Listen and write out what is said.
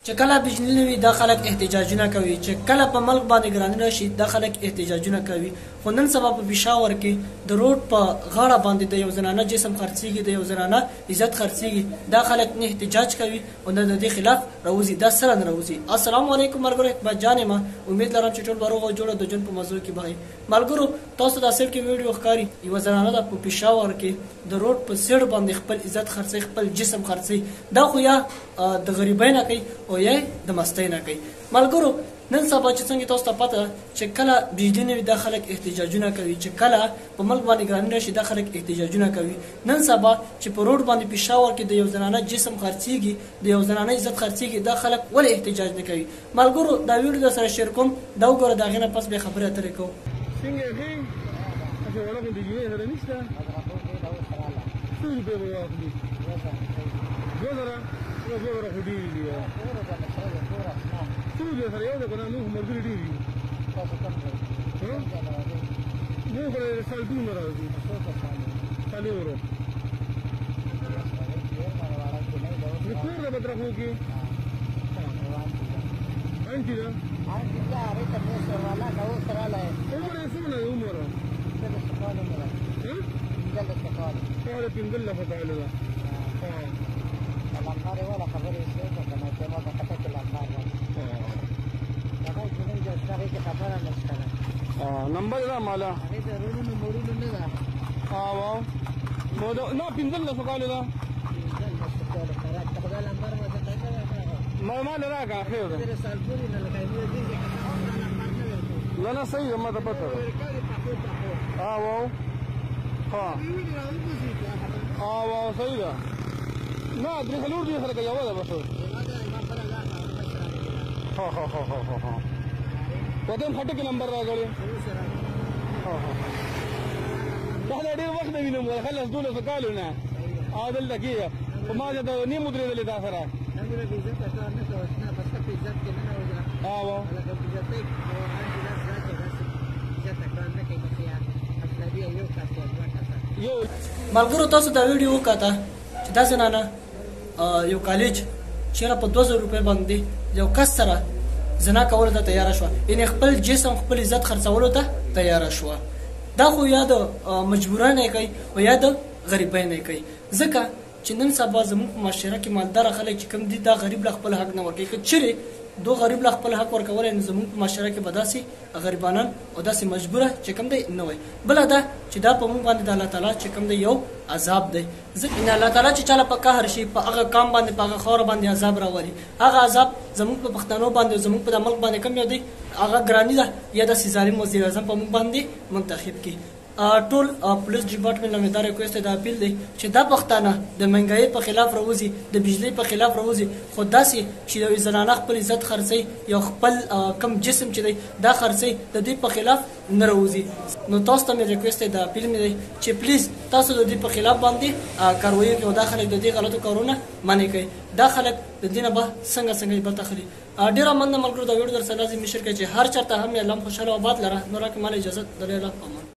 چې کله بجلی نه وي دا خلک احتجاجونه کوي، چې کله په ملک باندې ګراني راشي دا خلک احتجاجونه کوي. خو نن سبا په پېښور کې د روډ په غاړه باندې د یو زنانه جسم خرڅېږي، د یو زنانه عزت خرڅېږي، دا خلک نه احتجاج کوي او نه د دې خلاف راوځي. دا سره نه راوځي. السلام علیکم ملګرو، اقبال جان یم. امید لرم چې ټول به روغ او جوړ د ژوند په موضوع کې به ملګرو تاسو دا سیټ کې ویډیو ښکاري. یوه زنانه ده په پېښور کې د روډ په سیټ باندې خپل عزت خرڅوي، خپل جسم خرڅوي. دا خو یا د غریبۍ نه کوي او یا د مستۍ نه کوي. ملګرو نن سبا چې څنګه تاسو ته پته چې کله بجلی نه وي دا خلک احتجاجونه کوي، چې کله په ملک باندې ګراني راشي دا خلک احتجاجونه کوي. نن سبا چې په روډ باندې پېښور کې د یو زنانه جسم خرڅېږي، د یو زنانه عزت خرڅېږي، دا خلک ولې احتجاج نه کوي؟ ملګرو دا ویډیو در سره شیر کوم، دا وګوره، د هغې نه پس بیا خبرې اترې کوو. څه سره یو ده که نه موږ ملګري ډېر یو موږ خو سالټونه راځو څلورو د کور د بدرخو کې انټي ده عمر یې څومره دی عمر؟ ساړه پنځلسه کاله ده. نمبر دا مالا نه پنځلسو کالو ده ما نه راکړه خیر ده نه نه صحیح ده ما ته پته ده صحیح ده نه درې څلور دي سره که یوه ده بس وطن خټکې نمبر راغلی دا ډېر وخت نه وینم خلک 12 کالو نه او دلته کېږه خو ما چې نیم ودرېدلې تا سره ملګرو تاسو دا ویډیو وکاته چې دا زنانه یو کالج چېرې په 2000 روپۍ باندې یو کس سره زنا کولو ته تیاره شوه، یعنې خپل جسم خپل عزت خرڅولو ته تیاره شوه. دا خو یا د مجبورۍ نه کوي او یا د غریبۍ نه کوي، ځکه چې نن سبا زموږ په معاشره کې مالداره خلک چې کوم دي دا غریب له خپل حق نه ورکوي. که چیرې دو غریب له خپل حق ورکولی نو زموږ په معاشره کې به داسې غریبانان او داسې مجبوره چې کوم دی نه وای. بله دا چې دا په موږ باندې د الله تعالی چې کوم دی یو عذاب دی، ځکه الله تعالی چې چاله په قهر شي په هغه قام باندې په هغه خاوره باندې عذاب راولي. هغه عذاب زموږ په پښتنو باندې زموږ په ملک باندې کوم یو دی هغه ګراني ده یا داسې ظالم وزیر اعظم په موږ باندې منتخب کړي. ټول پولیس ډپارټمنټ نه مې دا ریکویسټ دی، دا اپیل دی چې دا پښتانه د مهنګایۍ په خلاف راوځي، د بجلۍ په خلاف راوځي، خو داسې چې یو زنانه خپل عزت خرڅوي، یو خپل کم جسم چې دی دا خرڅوي، د دې په خلاف نه راوځي. نو تاسو ته مې ریکویسټ دی، دا اپیل مې دی چې پلیز تاسو د دې په خلاف باندې کاروایي وکړئ او دا خلک د دې غلطو کارونه منع کوي. دا خلک د دې نه به څنګه بلته خلي. ډېره مننه ملګرو، دا ویډیو در سره لازم شیر کړئ چې هر چېرته هم یې الله خوشحاله او آباد لره. نو راکړئ ماله اجازت. د الله په امان.